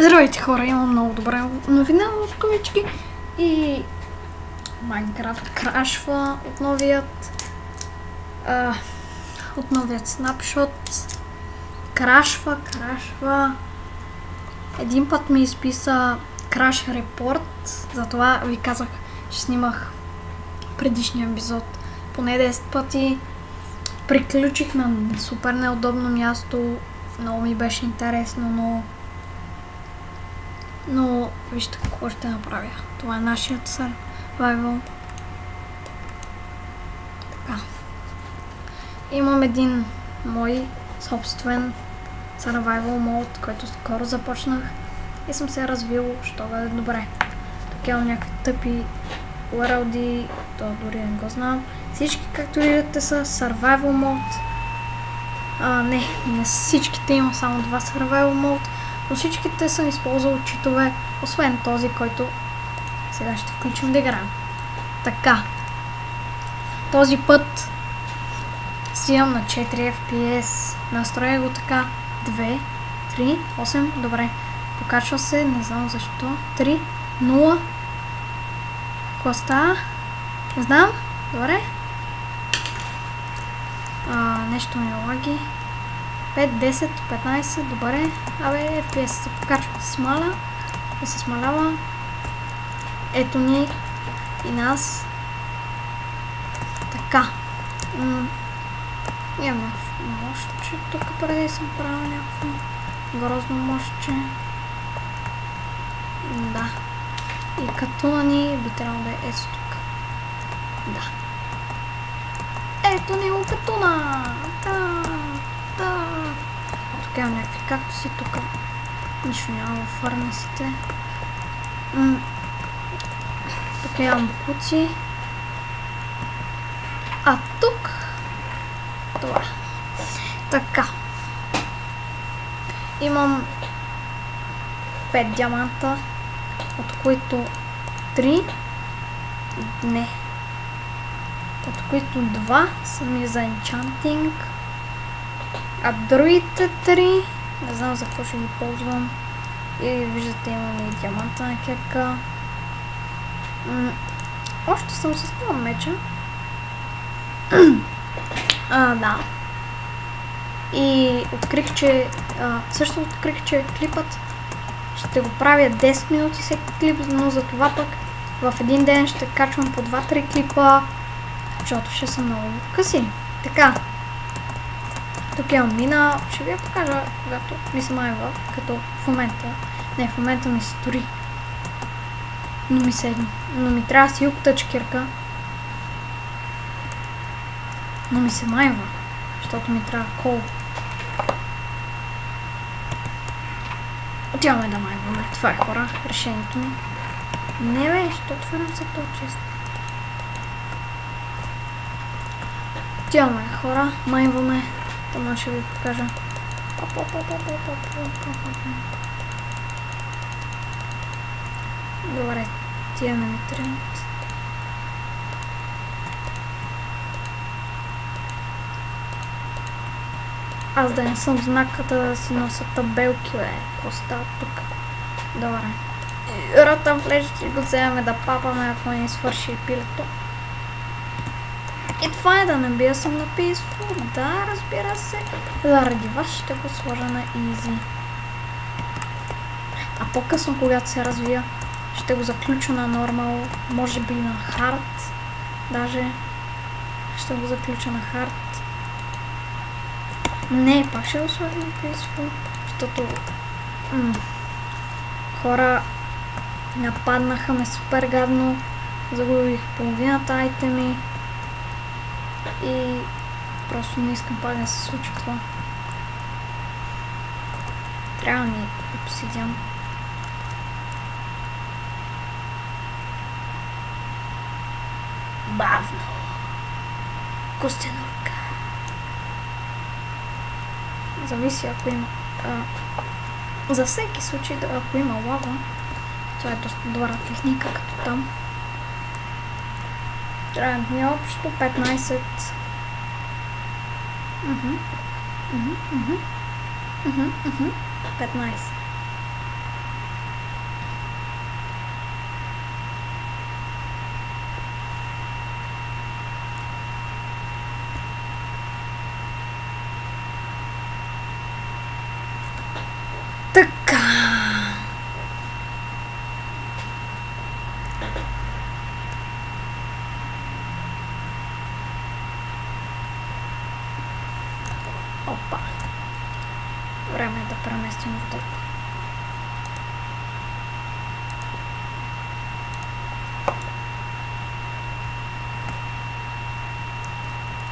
Здравейте хора, имам много добра новина в кавички и Майнкрафт крашва от новият снапшот. Крашва. Един път ми изписа краш репорт, затова ви казах, че снимах предишния епизод поне 10 пъти. Приключих на супер неудобно място, много ми беше интересно, но вижте какво ще направя. Това е нашият survival. Така. Имам един мой собствен survival мод, който скоро започнах и съм се развил, що да е добре. Тук имам някакви тъпи world-и, то дори не го знам. Всички, както виждате, са survival мод. Не всичките имам, само два survival мод. Но всичките съм използвал читове, освен този, който сега ще включим да играем. Така. Този път снимам на 4 FPS. Настроя го така. 2, 3, 8. Добре. Покачва се, не знам защо. 3, 0. Какво става? Не знам. Добре. Нещо ми лаги. 5, 10, 15, добре. Абе, FPS се покачва. се смалява. Ето ни и нас. Така. Имам някакво мощче. Тук преди съм правил някакво грозно мощче. Да. И катуна ни би трябвало да е ето тук. Да. Ето ни го катуна! Да. Тук имам някакви кактуси, тук нищо няма в фърнесите. Тук имам букуци. А тук това. Така. Имам 5 диаманта, от които 3 от които 2 са ми за енчантинг, а другите 3 не знам за какво ще ги ползвам. И виждате, имаме и диаманта на кека. Още съм с това меча. Да. И открих, че клипът ще го правя 10 минути всеки клип, но за това пък в един ден ще качвам по 2-3 клипа, защото ще са много къси. Така. Тук имам мина, ще ви я покажа, когато ми се майва, като в момента. Не, в момента ми се стори. Но ми трябва си юкта чекирка. Но ми се майва, защото ми трябва кол. Отиваме да майваме. Това е, хора, решението ми. Не бе, ще отварям се то чест. Отиваме, хора, майваме. Това ще ви покажа. Добре, тия не ми трябват. Аз да не съм знаката да си нося табелки, бе. Какво става тук? Добре. Ротъм флеш ще го вземем да папаме, ако не свърши пилето. И това е, да не бия съм на Peaceful. Да, разбира се. Заради вас ще го сложа на Easy. А по-късно, когато се развия, ще го заключа на Normal. Може би на Hard. Даже ще го заключа на Hard. Не, пак ще го сложа на Peaceful. Защото хора нападнаха ме супер гадно. Загубих половината айтеми. И просто не искам пак да се случи това. Трябва ми обсидиан. Бавно. Костенурка. Зависи, ако има... за всеки случай, ако има лава, това е доста добра техника, като там. Трябва ми общо 15. 15. Време е да преместим водата.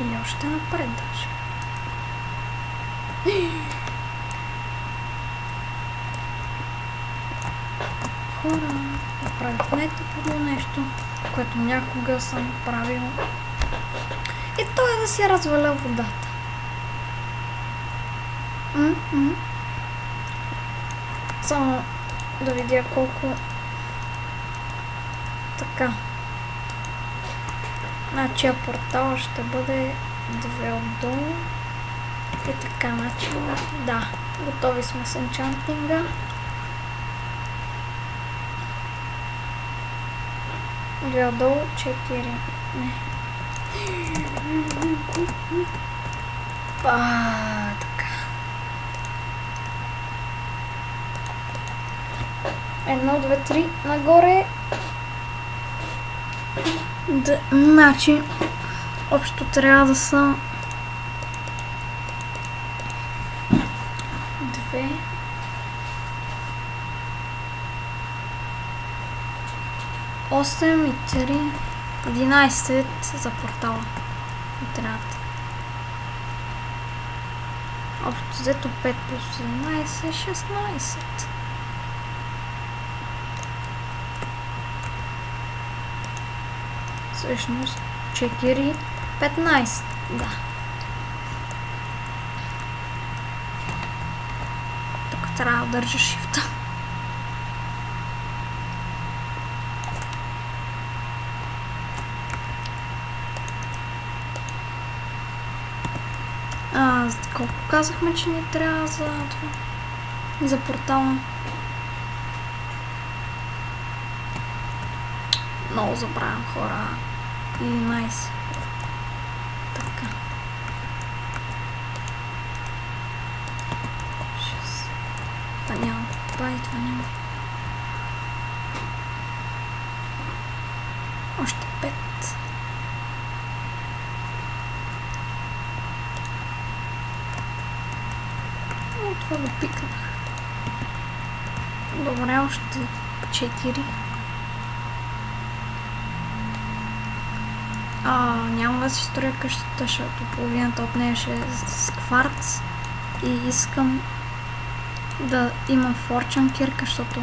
И още напред даже. Хора, направих най-тъпото нещо, което някога съм правил. И то е да си разваля водата. Само да видя колко... Така. Значи портала ще бъде 2 отдолу. И така, значи... Да, готови сме с енчантинга. Две отдолу, 4. Не. Така. 1, 2, 3 нагоре. Значи, общо трябва да са 2. 8 и 3. 11 за портала. Трябват. Общо взето 5 плюс 11, 16. Всъщност 4, 15. Да. Тук трябва да държа шифта. Колко казахме, че ни трябва за това? За портала. Много забравям, хора. 11. Така. 6. Това няма. Това няма. Още 5. Това го пикнах. Добре, още 4. Няма да си строя къщата, защото половината от нея ще е с кварц. И искам да имам форчън кирка, защото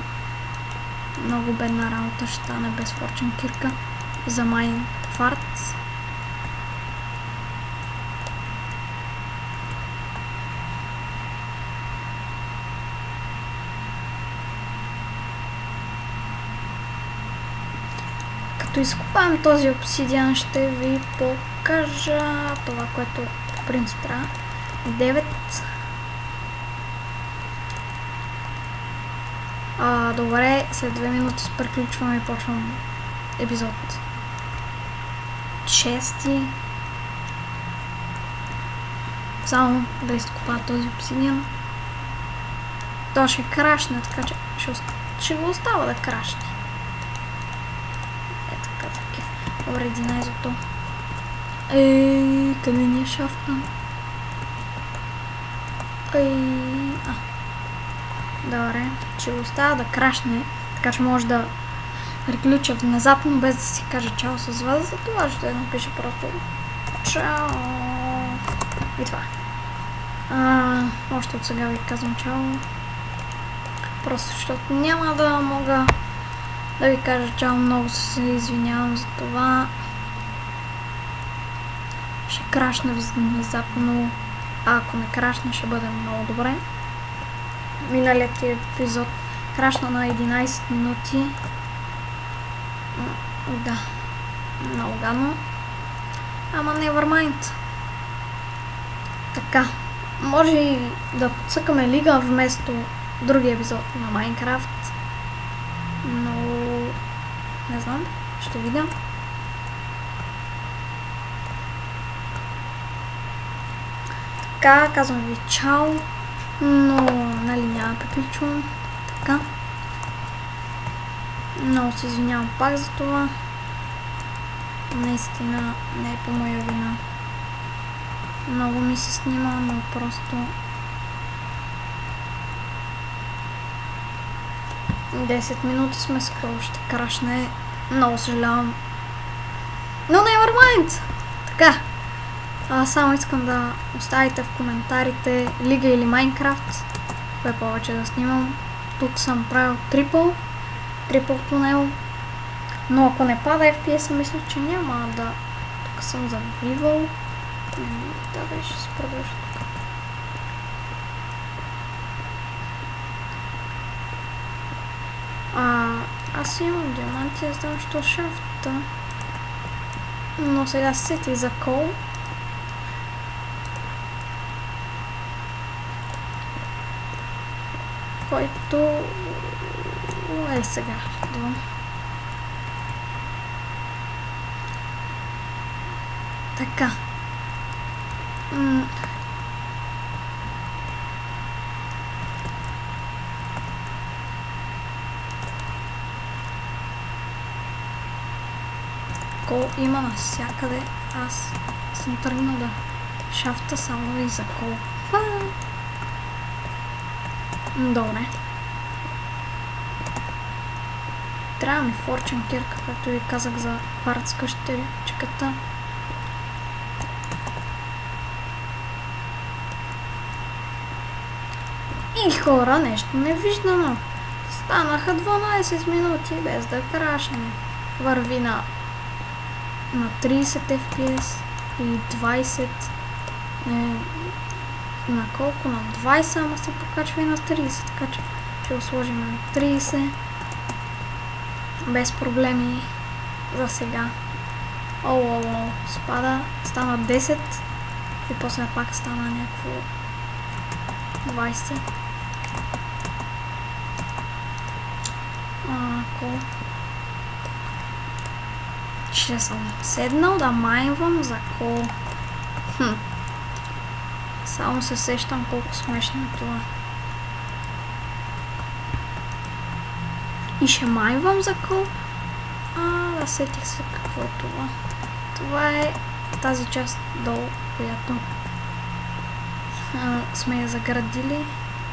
много бедна работа ще стане без форчън кирка за майн кварц. Като изкопаем този обсидиан, ще ви покажа това, което по принцип трябва. 9. Добре, след 2 минути приключваме и почвам епизод 6. Само да изкопа този обсидиан. То ще крашне, така че ще го остава да крашне. Добре, 11-то. Къде ни е шафта? Добре, ще го оставя да крашне, така че може да приключа внезапно, без да си кажа чао с вас. За това ще напиша просто чао. И това. Още от сега ви казвам чао. Просто защото няма да мога да ви кажа чао, много се извинявам за това. Ще крашне внезапно, а ако не крашне, ще бъде много добре. Миналият епизод крашна на 11 минути. Да, много гадно. Ама never mind. Така, може и да подсъкаме лига вместо другия епизод на Майнкрафт. Но не знам, ще видя. Така, казвам ви чао, но нали няма да приключвам. Така. Много се извинявам пак за това. Наистина не е по моя вина. Много ми се снима, но просто 10 минути сме скоро ще крашне. Много съжалявам. Но never mind! Така. Само искам да оставите в коментарите Лига или Майнкрафт. Кое повече да снимам. Тук съм правил трипъл тунел. Но ако не пада FPS, мисля, че няма да... Тук съм завивал. Да, беше се продължа. Аз имам диаманти, аз знам, що шафта. Но сега се сети за кол. Който... сега. Идвам. Така. Кол има навсякъде. Аз съм тръгнал да шафта само и за кол. Добре. Трябва ми форчен кирка, както ви казах за кварц къщичката. И хора, нещо невиждано. Станаха 12 минути без да крашне. Върви на 30 FPS или 20. На колко? На 20, ама се покачва и на 30, така че ще го сложим на 30. Без проблеми за сега. Спада, стана 10 и после пак стана някакво 20. Ако ще съм седнал да майнвам за кол. Само се сещам колко смешно е това. И ще майнвам за кол. Да сетих се какво е това. Това е тази част долу, която сме я заградили,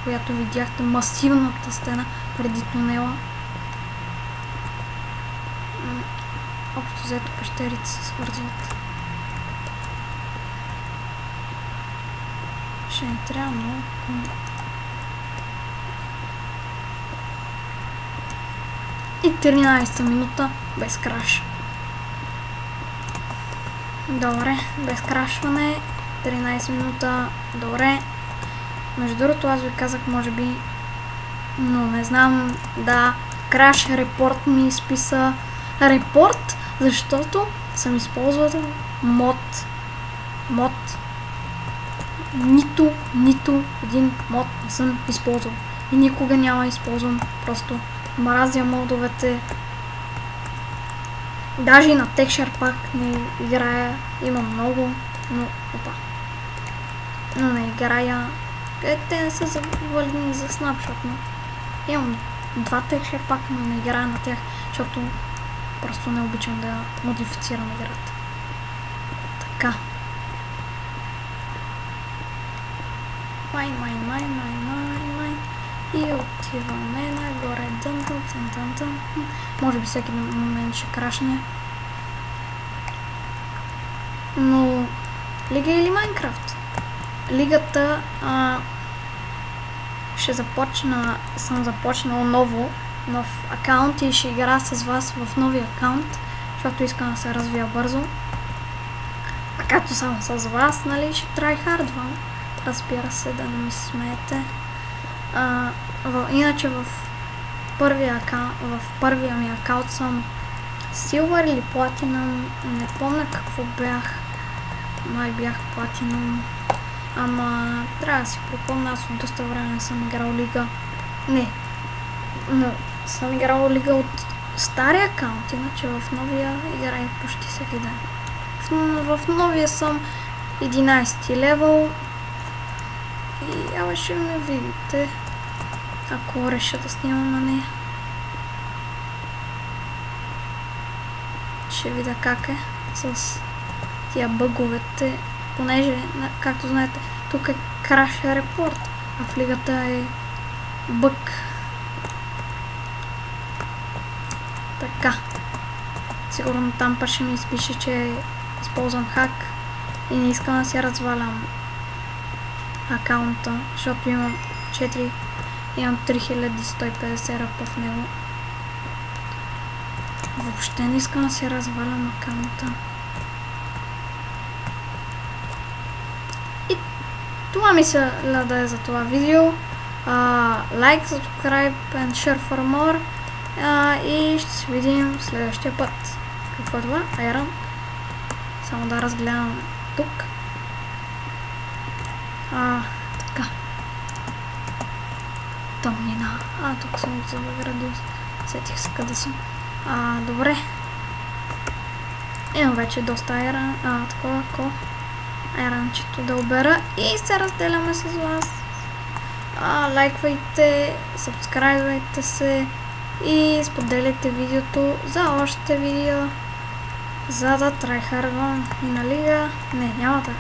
която видяхте масивната стена преди тунела. Общо взето пещерите се свързват. Ще ни трябва много. И 13 минута без краш. Добре, без крашване. 13 минута. Добре. Между другото, аз ви казах, може би, но не знам, да, краш репорт ми изписа репорт, защото съм използвал мод. Нито един мод не съм използвал. И никога няма използвам. Просто мразя модовете. Даже и на Texture Pack не играя. Има много, но не играя. Те не са валидни за Snapshot, но имам 2 Texture Pack, но не играя на тях, защото просто не обичам да модифицирам играта. Така. Майн. И отиваме нагоре. Може би всеки момент ще крашне. Но Лига или Майнкрафт? Лигата съм започнал нов акаунт и ще игра с вас в новия акаунт, защото искам да се развия бързо. А както само с вас, нали, ще трайхардвам. Разбира се, да не ми се смеете. Иначе в първия ми акаунт съм Silver или Platinum, не помня какво бях. Май бях Platinum. Ама трябва да си припомня, аз от доста време съм играл Лига. Но съм играл Лига от стария акаунт, иначе в новия играя почти всеки ден. В новия съм 11 левел. И ще ме видите, ако реша да снимам на нея. Ще видя как е с тия бъговете, понеже, както знаете, тук е краш репорт, а в лигата е бъг. Така. Сигурно там пък ще ми изпише, че използвам хак и не искам да си развалям акаунта, защото имам 3150 ръпа в него. Въобще не искам да си развалям акаунта. И това мисля да е за това видео. Like, subscribe and share for more. И ще се видим следващия път. Какво е това? Iron. Само да разгледам тук. Така. Тъмнина. Тук съм се заградил. Сетих се къде съм. Добре. Имам вече доста Iron. Такова, айранчето да обера. И се разделяме с вас. Лайквайте, сабскрайбвайте се и споделяйте видеото за още видео, за да трайхардвам и на лига. Не, няма да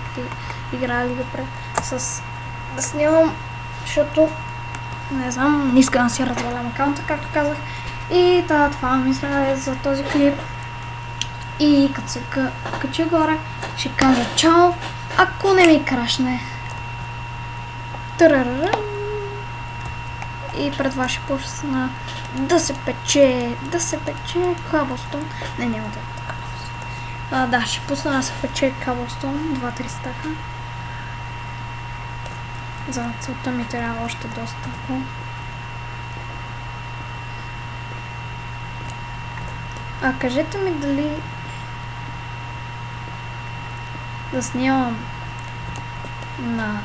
играя лига да снимам, защото не знам, не искам да си развалям акаунта, както казах. И това мисля е за този клип. И като се кача горе, ще кажа чао, ако не ми крашне. И пред вас ще пусна да се пече каблстон. Не, няма да е каблстон. Да, ще пусна да се пече каблстон, 2-3 стака. За целта ми трябва още доста. Кажете ми дали да снимам на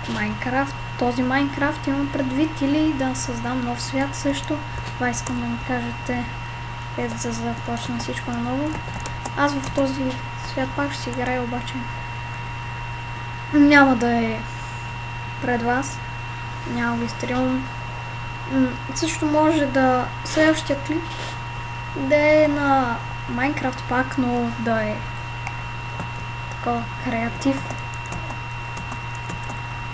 Майнкрафт. Този Майнкрафт имам предвид, или да създам нов свят също. Това искам да ми кажете, за да започна всичко наново. Аз в този свят пак ще си играя, обаче няма да е пред вас. Няма да стримам. Също може да следващия клип да е на Майнкрафт пак, но да е такова креатив.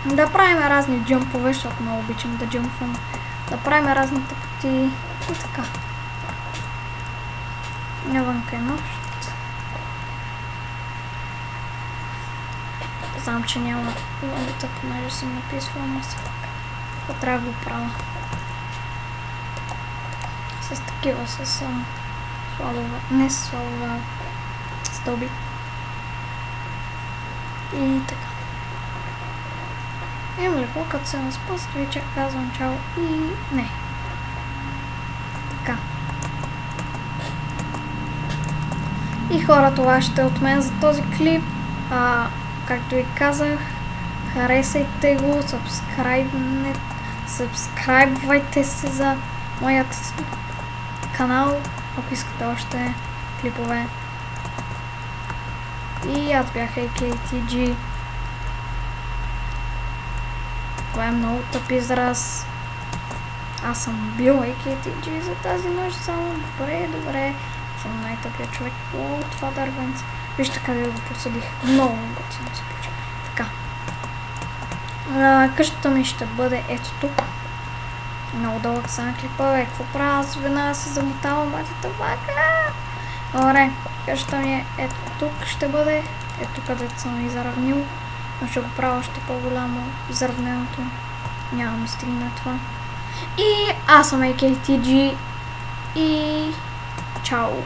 Да правим разни джъмпове, защото много обичам да джъмпвам. Да правим разни тъпоти и така. Навънка е нощ. Знам, че няма лъмбата, понеже съм написвала, но се пак. Това трябва да го правя. С такива, с слабова, не с слабова стълби. И така. Имам ли като се наспъст, вече казвам чао и не. Така. И хора, това ще е от мен за този клип. Както ви казах, харесайте го, сабскрайбвайте се за моят канал, ако искате още клипове. И аз бях AKTG. Това е много тъп израз. Аз съм бил AKTG за тази нощ само. Добре. Съм най-тъпия човек. Това дървенце. Вижте къде го посадих. Много готино се получи. Така. Къщата ми ще бъде ето тук. Много дълъг са на клипа. Какво правя? Аз веднага се замотавам батята бака. Добре. Къщата ми е ето тук. Ще бъде ето където съм изравнил. Но ще го правя още по-голямо изравненото. Няма ми стигне това. И аз съм AKTG. И чао!